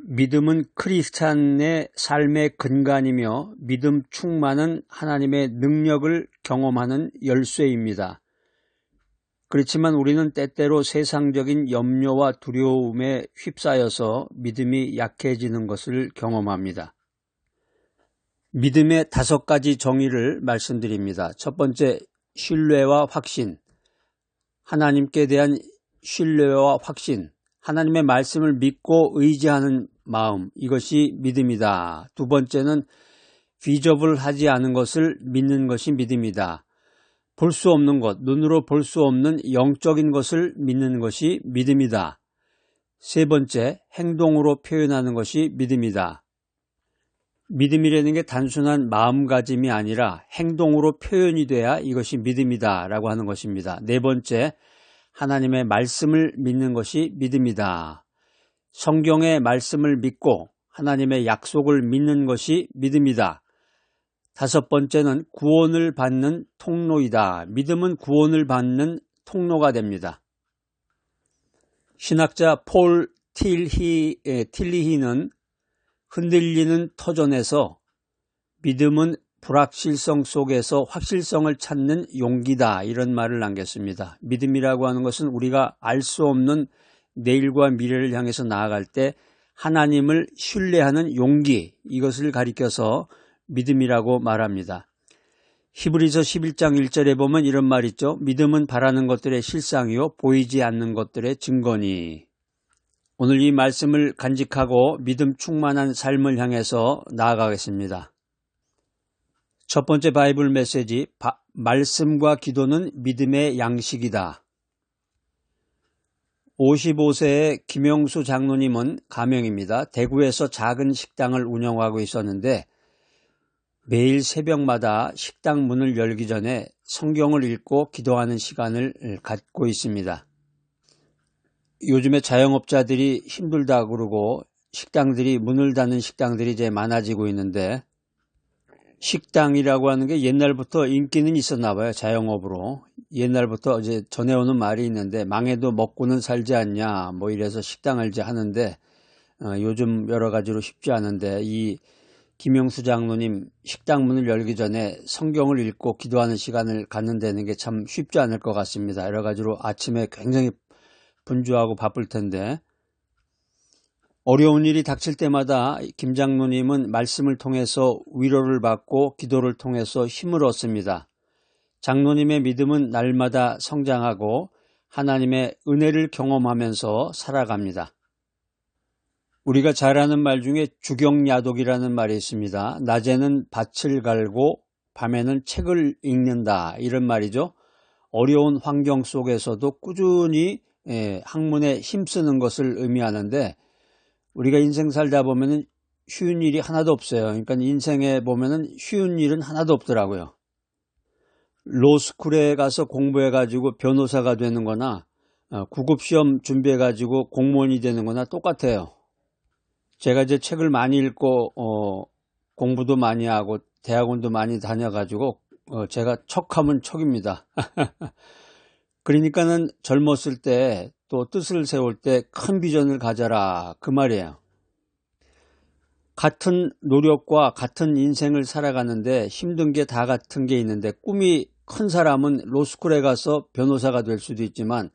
믿음은 크리스찬의 삶의 근간이며 믿음 충만은 하나님의 능력을 경험하는 열쇠입니다. 그렇지만 우리는 때때로 세상적인 염려와 두려움에 휩싸여서 믿음이 약해지는 것을 경험합니다. 믿음의 5가지 정의를 말씀드립니다. 첫 번째, 신뢰와 확신. 하나님께 대한 신뢰와 확신. 하나님의 말씀을 믿고 의지하는 마음, 이것이 믿음이다. 두 번째는 비접을하지 않은 것을 믿는 것이 믿음이다. 볼 수 없는 것, 눈으로 볼 수 없는 영적인 것을 믿는 것이 믿음이다. 세 번째, 행동으로 표현하는 것이 믿음이다. 믿음이라는 게 단순한 마음가짐이 아니라 행동으로 표현이 돼야 이것이 믿음이다 라고 하는 것입니다. 네 번째, 하나님의 말씀을 믿는 것이 믿음이다. 성경의 말씀을 믿고 하나님의 약속을 믿는 것이 믿음이다. 5번째는 구원을 받는 통로이다. 믿음은 구원을 받는 통로가 됩니다. 신학자 폴 틸리히는 흔들리는 터전에서 믿음은 불확실성 속에서 확실성을 찾는 용기다, 이런 말을 남겼습니다. 믿음이라고 하는 것은 우리가 알 수 없는 내일과 미래를 향해서 나아갈 때 하나님을 신뢰하는 용기, 이것을 가리켜서 믿음이라고 말합니다. 히브리서 11장 1절에 보면 이런 말이 있죠. 믿음은 바라는 것들의 실상이요 보이지 않는 것들의 증거니. 오늘 이 말씀을 간직하고 믿음 충만한 삶을 향해서 나아가겠습니다. 첫 번째 바이블 메시지, 말씀과 기도는 믿음의 양식이다. 55세의 김영수 장로님은 가명입니다. 대구에서 작은 식당을 운영하고 있었는데 매일 새벽마다 식당 문을 열기 전에 성경을 읽고 기도하는 시간을 갖고 있습니다. 요즘에 자영업자들이 힘들다 그러고 식당들이 문을 닫는 식당들이 이제 많아지고 있는데, 식당이라고 하는 게 옛날부터 인기는 있었나 봐요. 자영업으로. 옛날부터 이제 전해오는 말이 있는데, 망해도 먹고는 살지 않냐 뭐 이래서 식당을 이제 하는데, 요즘 여러 가지로 쉽지 않은데, 이 김영수 장로님 식당 문을 열기 전에 성경을 읽고 기도하는 시간을 갖는다는 게 참 쉽지 않을 것 같습니다. 여러 가지로 아침에 굉장히 분주하고 바쁠 텐데, 어려운 일이 닥칠 때마다 김 장로님은 말씀을 통해서 위로를 받고 기도를 통해서 힘을 얻습니다. 장로님의 믿음은 날마다 성장하고 하나님의 은혜를 경험하면서 살아갑니다. 우리가 잘 아는 말 중에 주경야독이라는 말이 있습니다. 낮에는 밭을 갈고 밤에는 책을 읽는다, 이런 말이죠. 어려운 환경 속에서도 꾸준히 학문에 힘쓰는 것을 의미하는데, 우리가 인생 살다 보면은 쉬운 일이 하나도 없어요. 그러니까 인생에 보면은 쉬운 일은 하나도 없더라고요. 로스쿨에 가서 공부해가지고 변호사가 되는 거나 구급시험 준비해가지고 공무원이 되는 거나 똑같아요. 제가 이제 책을 많이 읽고 공부도 많이 하고 대학원도 많이 다녀가지고 제가 척하면 척입니다. 그러니까는 젊었을 때 또 뜻을 세울 때 큰 비전을 가져라, 그 말이에요. 같은 노력과 같은 인생을 살아가는데 힘든 게 다 같은 게 있는데, 꿈이 큰 사람은 로스쿨에 가서 변호사가 될 수도 있지만,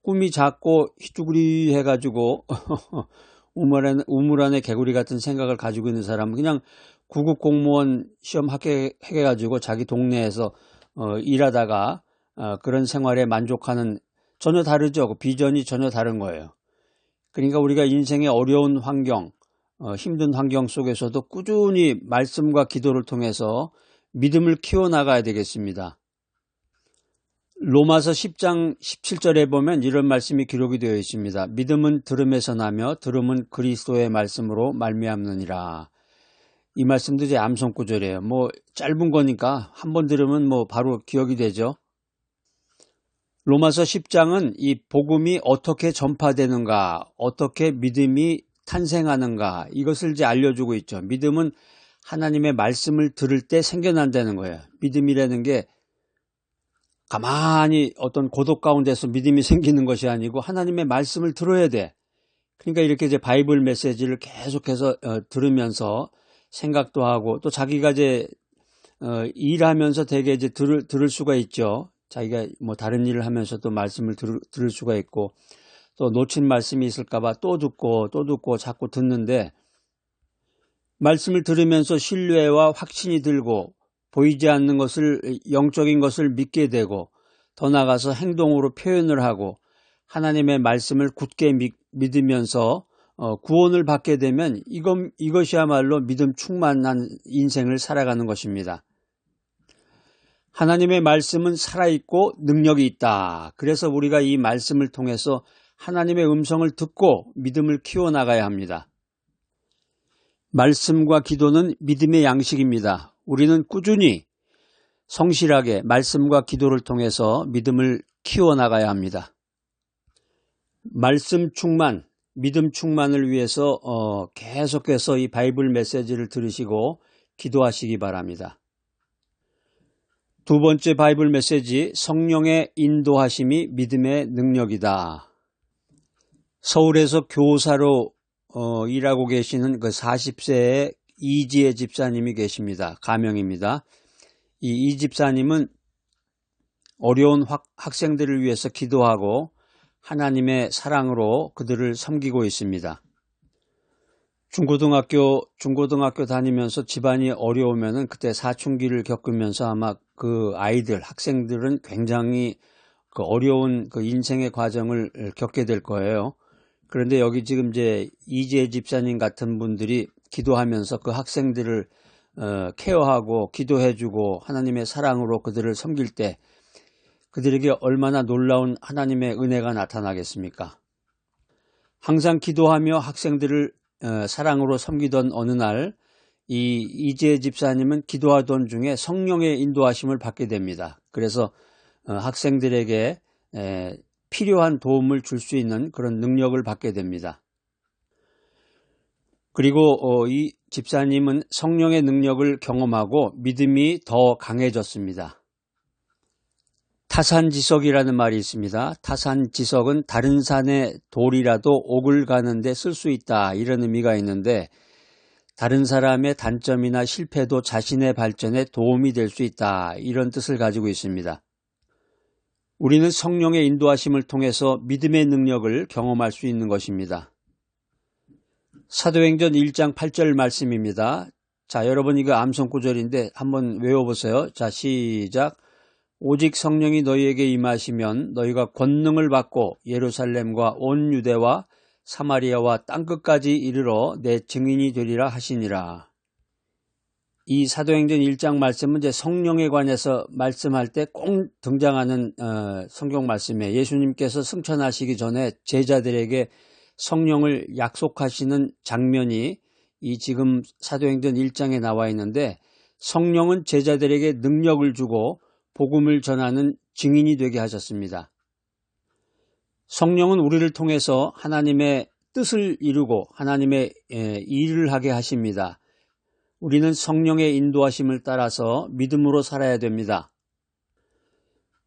꿈이 작고 희쭈그리 해가지고 우물 안에 개구리 같은 생각을 가지고 있는 사람은 그냥 구급 공무원 시험 합격해가지고 자기 동네에서 일하다가 그런 생활에 만족하는, 전혀 다르죠. 그 비전이 전혀 다른 거예요. 그러니까 우리가 인생의 어려운 환경, 힘든 환경 속에서도 꾸준히 말씀과 기도를 통해서 믿음을 키워나가야 되겠습니다. 로마서 10장 17절에 보면 이런 말씀이 기록이 되어 있습니다. 믿음은 들음에서 나며 들음은 그리스도의 말씀으로 말미암느니라. 이 말씀도 제 암송 구절이에요. 뭐 짧은 거니까 한번 들으면 뭐 바로 기억이 되죠. 로마서 10장은 이 복음이 어떻게 전파되는가, 어떻게 믿음이 탄생하는가, 이것을 이제 알려주고 있죠. 믿음은 하나님의 말씀을 들을 때 생겨난다는 거예요. 믿음이라는 게 가만히 어떤 고독 가운데서 믿음이 생기는 것이 아니고 하나님의 말씀을 들어야 돼. 그러니까 이렇게 이제 바이블 메시지를 계속해서 들으면서 생각도 하고 또 자기가 이제 일하면서 되게 이제 들을 수가 있죠. 자기가 뭐 다른 일을 하면서도 말씀을 들을 수가 있고 또 놓친 말씀이 있을까봐 또 듣고 자꾸 듣는데 말씀을 들으면서 신뢰와 확신이 들고 보이지 않는 것을 영적인 것을 믿게 되고 더 나아가서 행동으로 표현을 하고 하나님의 말씀을 굳게 믿으면서 구원을 받게 되면 이것이야말로 믿음 충만한 인생을 살아가는 것입니다. 하나님의 말씀은 살아있고 능력이 있다. 그래서 우리가 이 말씀을 통해서 하나님의 음성을 듣고 믿음을 키워나가야 합니다. 말씀과 기도는 믿음의 양식입니다. 우리는 꾸준히 성실하게 말씀과 기도를 통해서 믿음을 키워나가야 합니다. 말씀 충만, 믿음 충만을 위해서 계속해서 이 바이블 메시지를 들으시고 기도하시기 바랍니다. 두 번째 바이블 메시지, 성령의 인도하심이 믿음의 능력이다. 서울에서 교사로 일하고 계시는 그 40세의 이지혜 집사님이 계십니다. 가명입니다. 이 집사님은 어려운 학생들을 위해서 기도하고 하나님의 사랑으로 그들을 섬기고 있습니다. 중고등학교 다니면서 집안이 어려우면은 그때 사춘기를 겪으면서 아마 그 학생들은 굉장히 그 어려운 그 인생의 과정을 겪게 될 거예요. 그런데 여기 지금 이제 이재 집사님 같은 분들이 기도하면서 그 학생들을 케어하고 기도해주고 하나님의 사랑으로 그들을 섬길 때 그들에게 얼마나 놀라운 하나님의 은혜가 나타나겠습니까? 항상 기도하며 학생들을 사랑으로 섬기던 어느 날 이 이재 집사님은 기도하던 중에 성령의 인도하심을 받게 됩니다. 그래서 학생들에게 필요한 도움을 줄 수 있는 그런 능력을 받게 됩니다. 그리고 이 집사님은 성령의 능력을 경험하고 믿음이 더 강해졌습니다. 타산지석이라는 말이 있습니다. 타산지석은 다른 산의 돌이라도 옥을 가는데 쓸 수 있다, 이런 의미가 있는데 다른 사람의 단점이나 실패도 자신의 발전에 도움이 될 수 있다, 이런 뜻을 가지고 있습니다. 우리는 성령의 인도하심을 통해서 믿음의 능력을 경험할 수 있는 것입니다. 사도행전 1장 8절 말씀입니다. 자, 여러분 이거 암송구절인데 한번 외워보세요. 자, 시작. 오직 성령이 너희에게 임하시면 너희가 권능을 받고 예루살렘과 온 유대와 사마리아와 땅끝까지 이르러 내 증인이 되리라 하시니라. 이 사도행전 1장 말씀은 이제 성령에 관해서 말씀할 때 꼭 등장하는 성경 말씀이에요. 예수님께서 승천하시기 전에 제자들에게 성령을 약속하시는 장면이 이 지금 사도행전 1장에 나와 있는데 성령은 제자들에게 능력을 주고 복음을 전하는 증인이 되게 하셨습니다. 성령은 우리를 통해서 하나님의 뜻을 이루고 하나님의 일을 하게 하십니다. 우리는 성령의 인도하심을 따라서 믿음으로 살아야 됩니다.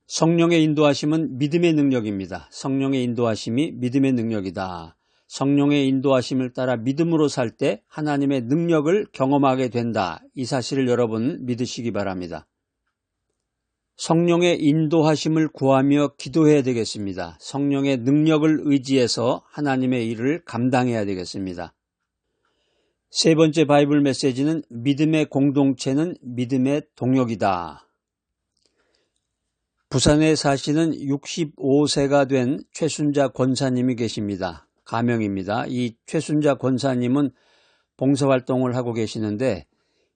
성령의 인도하심은 믿음의 능력입니다. 성령의 인도하심이 믿음의 능력이다. 성령의 인도하심을 따라 믿음으로 살 때 하나님의 능력을 경험하게 된다. 이 사실을 여러분 믿으시기 바랍니다. 성령의 인도하심을 구하며 기도해야 되겠습니다. 성령의 능력을 의지해서 하나님의 일을 감당해야 되겠습니다. 세 번째 바이블 메시지는 믿음의 공동체는 믿음의 동역이다. 부산에 사시는 65세가 된 최순자 권사님이 계십니다. 가명입니다. 이 최순자 권사님은 봉사활동을 하고 계시는데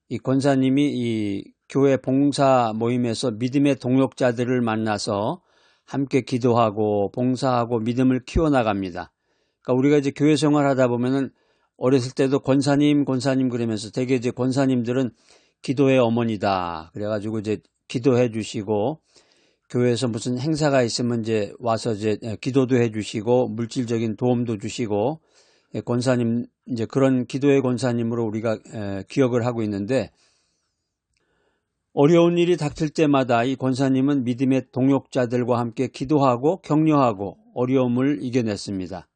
이 권사님이 이 교회 봉사 모임에서 믿음의 동역자들을 만나서 함께 기도하고 봉사하고 믿음을 키워나갑니다. 그러니까 우리가 이제 교회 생활하다 보면은 어렸을 때도 권사님 그러면서 되게 이제 권사님들은 기도의 어머니다. 그래가지고 이제 기도해 주시고 교회에서 무슨 행사가 있으면 이제 와서 이제 기도도 해 주시고 물질적인 도움도 주시고 권사님 이제 그런 기도의 권사님으로 우리가 기억을 하고 있는데 어려운 일이 닥칠 때마다 이 권사님은 믿음의 동역자들과 함께 기도하고 격려하고 어려움을 이겨냈습니다.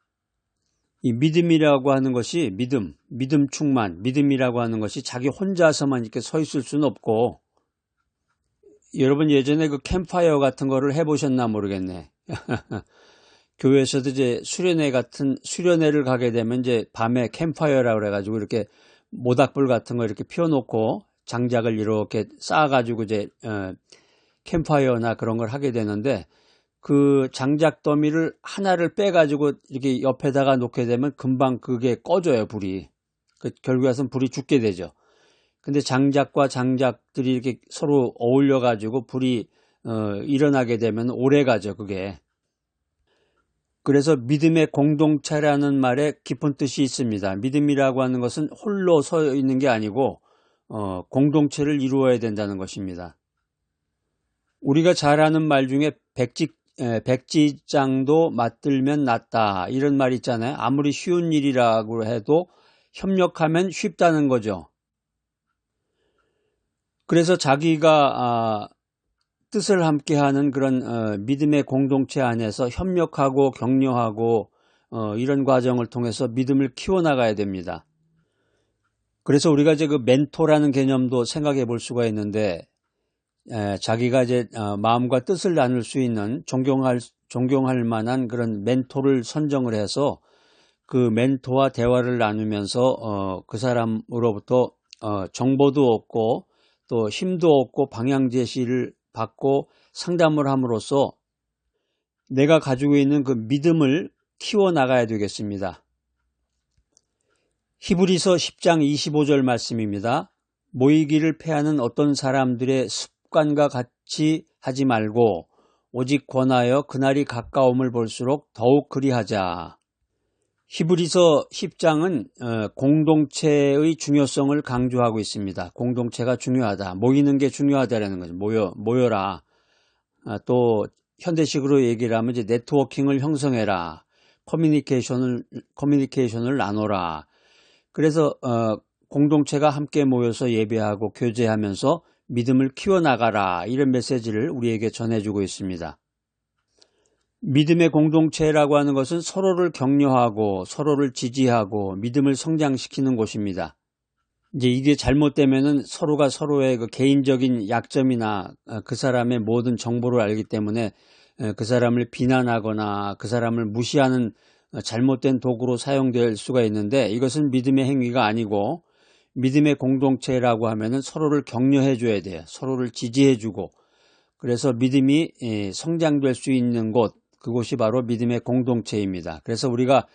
이 믿음이라고 하는 것이 믿음 충만, 믿음이라고 하는 것이 자기 혼자서만 이렇게 서 있을 수는 없고, 여러분 예전에 그 캠파이어 같은 거를 해보셨나 모르겠네. 교회에서도 이제 수련회를 가게 되면 이제 밤에 캠파이어라고 그래가지고 이렇게 모닥불 같은 거 이렇게 피워놓고 장작을 이렇게 쌓아가지고 이제 캠파이어나 그런 걸 하게 되는데, 그 장작 더미를 하나를 빼가지고 이렇게 옆에다가 놓게 되면 금방 그게 꺼져요, 불이. 결국에는 불이 죽게 되죠. 근데 장작과 장작들이 이렇게 서로 어울려가지고 불이 일어나게 되면 오래 가죠, 그게. 그래서 믿음의 공동체라는 말에 깊은 뜻이 있습니다. 믿음이라고 하는 것은 홀로 서 있는 게 아니고 공동체를 이루어야 된다는 것입니다. 우리가 잘 아는 말 중에 백지장도 맞들면 낫다, 이런 말 있잖아요. 아무리 쉬운 일이라고 해도 협력하면 쉽다는 거죠. 그래서 자기가 뜻을 함께하는 그런 믿음의 공동체 안에서 협력하고 격려하고 이런 과정을 통해서 믿음을 키워나가야 됩니다. 그래서 우리가 이제 그 멘토라는 개념도 생각해 볼 수가 있는데, 자기가 이제 마음과 뜻을 나눌 수 있는 존경할 만한 그런 멘토를 선정을 해서 그 멘토와 대화를 나누면서 그 사람으로부터 정보도 얻고 또 힘도 얻고 방향 제시를 받고 상담을 함으로써 내가 가지고 있는 그 믿음을 키워나가야 되겠습니다. 히브리서 10장 25절 말씀입니다. 모이기를 패하는 어떤 사람들의 습관과 같이 하지 말고 오직 권하여 그날이 가까움을 볼수록 더욱 그리하자. 히브리서 10장은 공동체의 중요성을 강조하고 있습니다. 공동체가 중요하다. 모이는 게 중요하다라는 거죠. 모여라. 또 현대식으로 얘기를 하면 이제 네트워킹을 형성해라. 커뮤니케이션을 나눠라. 그래서 공동체가 함께 모여서 예배하고 교제하면서 믿음을 키워나가라, 이런 메시지를 우리에게 전해주고 있습니다. 믿음의 공동체라고 하는 것은 서로를 격려하고 서로를 지지하고 믿음을 성장시키는 곳입니다. 이제 이게 잘못되면은 서로가 서로의 그 개인적인 약점이나 그 사람의 모든 정보를 알기 때문에 그 사람을 비난하거나 그 사람을 무시하는 잘못된 도구로 사용될 수가 있는데, 이것은 믿음의 행위가 아니고, 믿음의 공동체라고 하면은 서로를 격려해 줘야 돼요. 서로를 지지해 주고, 그래서 믿음이 성장될 수 있는 곳, 그곳이 바로 믿음의 공동체입니다. 그래서 우리가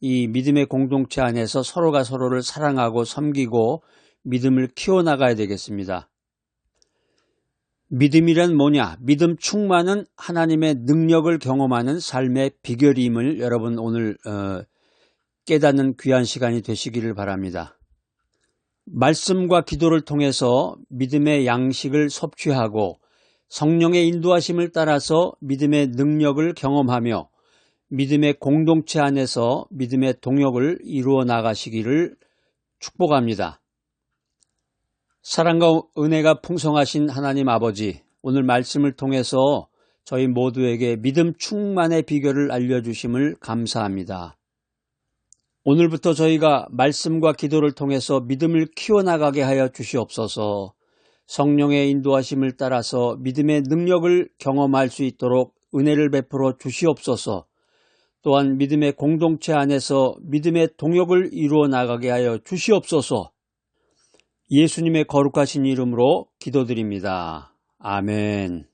이 믿음의 공동체 안에서 서로가 서로를 사랑하고 섬기고 믿음을 키워나가야 되겠습니다. 믿음이란 뭐냐? 믿음 충만은 하나님의 능력을 경험하는 삶의 비결임을 여러분 오늘 깨닫는 귀한 시간이 되시기를 바랍니다. 말씀과 기도를 통해서 믿음의 양식을 섭취하고 성령의 인도하심을 따라서 믿음의 능력을 경험하며 믿음의 공동체 안에서 믿음의 동역을 이루어 나가시기를 축복합니다. 사랑과 은혜가 풍성하신 하나님 아버지, 오늘 말씀을 통해서 저희 모두에게 믿음 충만의 비결을 알려주심을 감사합니다. 오늘부터 저희가 말씀과 기도를 통해서 믿음을 키워나가게 하여 주시옵소서. 성령의 인도하심을 따라서 믿음의 능력을 경험할 수 있도록 은혜를 베풀어 주시옵소서. 또한 믿음의 공동체 안에서 믿음의 동역을 이루어 나가게 하여 주시옵소서. 예수님의 거룩하신 이름으로 기도드립니다. 아멘.